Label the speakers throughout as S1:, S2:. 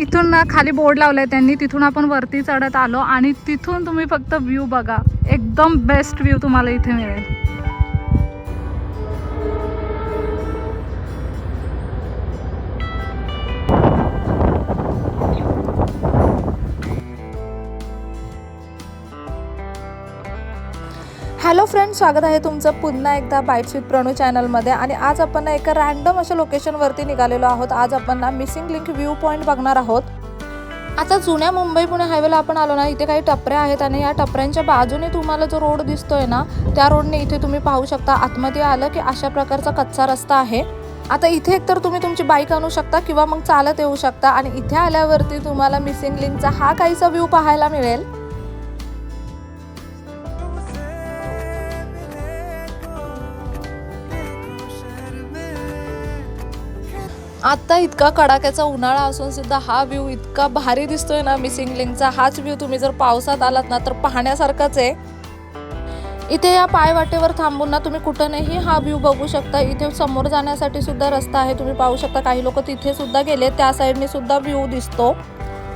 S1: इथून ना खाली बोर्ड लावलाय त्यांनी, तिथून आपण वरती चढत आलो आणि तिथून तुम्ही फक्त व्ह्यू बघा, एकदम बेस्ट व्ह्यू तुम्हाला इथे मिळेल.
S2: हॅलो फ्रेंड्स, स्वागत आहे तुमचं पुन्हा एकदा बाईट्स विथ प्रणू चॅनलमध्ये. आणि आज आपण ना एका रॅन्डम अशा लोकेशनवरती निघालेलो आहोत. आज आपण ना मिसिंग लिंक व्ह्यू पॉईंट बघणार आहोत. आता जुन्या मुंबई पुणे हायवेला आपण आलो ना, इथे काही टपऱ्या आहेत आणि या टपऱ्यांच्या बाजूने तुम्हाला जो रोड दिसतोय ना, त्या रोडने इथे तुम्ही पाहू शकता आतमध्ये आलं की अशा प्रकारचा कच्चा रस्ता आहे. आता इथे एकतर तुम्ही तुमची बाईक आणू शकता किंवा मग चालत येऊ शकता आणि इथे आल्यावरती तुम्हाला मिसिंग लिंकचा हा काहीसा व्ह्यू पाहायला मिळेल. आता इतका कडाक्याचा उन्हाळा असून सुद्धा हा व्ह्यू इतका भारी दिसतोय ना मिसिंग लिंकचा. हाच व्ह्यू तुम्ही जर पावसात आलात ना तर पाहण्यासारखाच आहे. इथे या पायवाटेवर थांबून ना तुम्ही कुठूनही हा व्ह्यू बघू शकता. इथे समोर जाण्यासाठी सुद्धा रस्ता आहे, तुम्ही पाहू शकता. काही लोक तिथे सुद्धा गेले, त्या साईडने सुद्धा व्ह्यू दिसतो.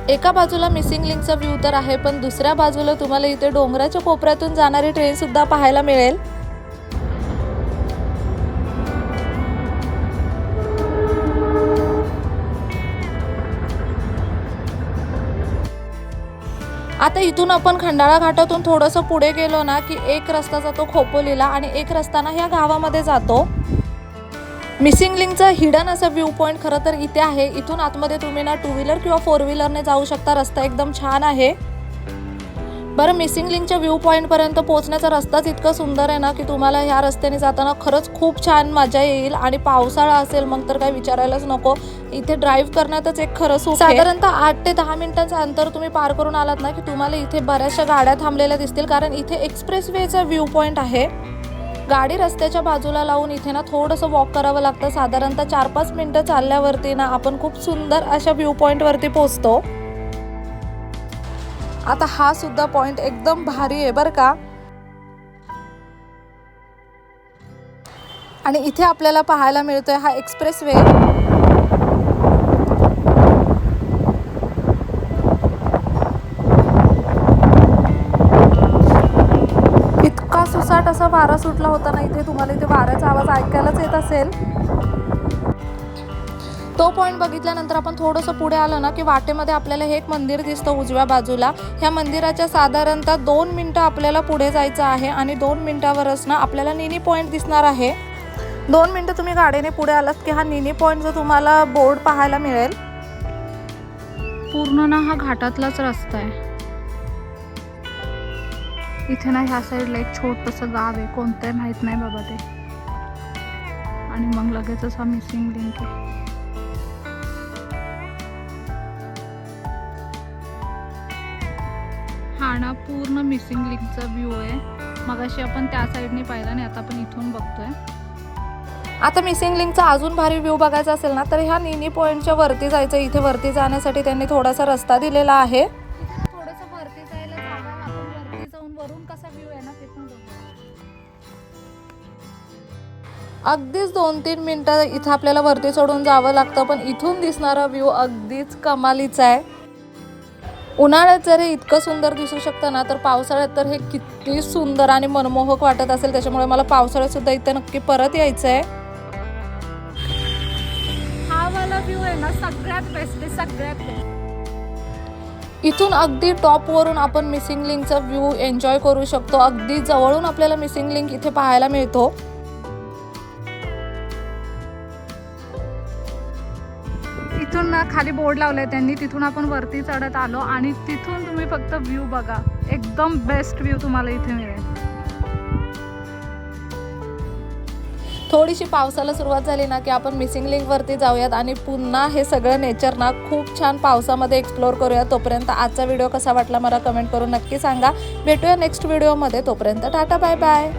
S2: एका बाजूला मिसिंग लिंकचा व्ह्यू तर आहे, पण दुसऱ्या बाजूला तुम्हाला इथे डोंगराच्या कोपऱ्यातून जाणारी ट्रेन सुद्धा पाहायला मिळेल. आता इथून आपण खंडाळा घाटातून थोडंसं पुढे गेलो ना की एक रस्ता जातो खोपोलीला आणि एक रस्ता ना ह्या गावामध्ये जातो. मिसिंग लिंकचा हिडन असा व्ह्यू पॉईंट खरं तर इथे आहे. इथून आतमध्ये तुम्ही ना 2 व्हीलर किंवा 4 व्हीलरने जाऊ शकता. रस्ता एकदम छान आहे. बरं, मिसिंग लिंकच्या व्ह्यू पॉईंटपर्यंत पोहोचण्याचा रस्ताच इतका सुंदर आहे ना की तुम्हाला ह्या रस्त्याने जाताना खरंच खूप छान मजा येईल. आणि पावसाळा असेल मग तर काही विचारायलाच नको. इथे ड्राईव्ह करण्यातच एक खरं सुख आहे. साधारणतः 8 ते 10 मिनिटांचं अंतर तुम्ही पार करून आलात ना की तुम्हाला इथे बऱ्याचशा गाड्या थांबलेल्या दिसतील, कारण इथे एक्सप्रेस वेचा व्ह्यू पॉईंट आहे. गाडी रस्त्याच्या बाजूला लावून इथे ना थोडंसं वॉक करावं लागतं. साधारणतः 4-5 मिनिटं चालल्यावरती ना आपण खूप सुंदर अशा व्ह्यू पॉईंटवरती पोहोचतो. आता हा सुद्धा पॉइंट एकदम भारी आहे बरं का. आणि इथे आपल्याला पाहायला मिळतोय हा एक्सप्रेस वे. इतका सुसाट असा वारा सुटला होता ना इथे, तुम्हाला इथे वाऱ्याचा आवाज ऐकायलाच येत असेल. तो पॉईंट बघितल्यानंतर आपण थोडंसं पुढे आलं ना की वाटेमध्ये आपल्याला हे एक मंदिर दिसतं उजव्या बाजूला. ह्या मंदिराच्या साधारणतः 2 मिनिटं आपल्याला पुढे जायचं आहे आणि 2 मिनिटावरच ना आपल्याला निनी पॉईंट दिसणार आहे. 2 मिनिटं तुम्ही गाडीने पुढे आलात की हा निनी पॉईंटचा तुम्हाला बोर्ड पाहायला मिळेल.
S1: पूर्ण ना हा घाटातलाच रस्ता आहे. इथे ना ह्या साईडला एक छोटंसं गाव आहे, कोणतं आहे माहीत नाही बाबा ते. आणि मग लगेचच हा मिसिंग लिंक आहे. हा ना पूर्ण मिसिंग लिंकचा व्ह्यू आहे. मगाशी आपण त्या साईडने पाहिला नाही, आता आपण इथून बघतोय.
S2: आता मिसिंग लिंकचा अजून भारी व्ह्यू बघायचा असेल ना तर ह्या निनी पॉईंटच्या वरती जायचं. इथे वरती जाण्यासाठी त्यांनी थोडासा रस्ता दिलेला आहे.
S1: थोडंसं वरती जायला जागा, आपण वरती जाऊन वरून कसा व्ह्यू आहे ना ते पण बघू.
S2: अगदीच 2-3 मिनिटं इथं आपल्याला वरती चढून जावं लागतं, पण इथून दिसणारा व्ह्यू अगदीच कमालीचा आहे. उन्हाळ्यात जर हे इतकं सुंदर दिसू शकतं ना तर पावसाळ्यात तर हे किती सुंदर आणि मनमोहक वाटत असेल. त्याच्यामुळे मला पावसाळ्यात सुद्धा इथं नक्की परत यायचं आहे.
S1: हा वाला व्ह्यू आहे ना सगळ्यात बेस्ट आहे, सगळ्यात बेस्ट.
S2: इथून अगदी टॉपवरून आपण मिसिंग लिंकचा व्ह्यू एन्जॉय करू शकतो. अगदी जवळून आपल्याला मिसिंग लिंक इथे पाहायला मिळतो.
S1: इथून ना खाली बोर्ड लावलाय त्यांनी, तिथून आपण वरती चढत आलो आणि तिथून तुम्ही फक्त व्ह्यू बघा, एकदम बेस्ट व्ह्यू तुम्हाला इथे मिळेल.
S2: थोडीशी पावसाला सुरुवात झाली ना की आपण मिसिंग लिंक वरती जाऊयात आणि पुन्हा हे सगळं नेचर ना खूप छान पावसामध्ये एक्सप्लोर करूया. तोपर्यंत आजचा व्हिडिओ कसा वाटला मला कमेंट करून नक्की सांगा. भेटूया नेक्स्ट व्हिडिओमध्ये. तोपर्यंत टाटा, बाय बाय.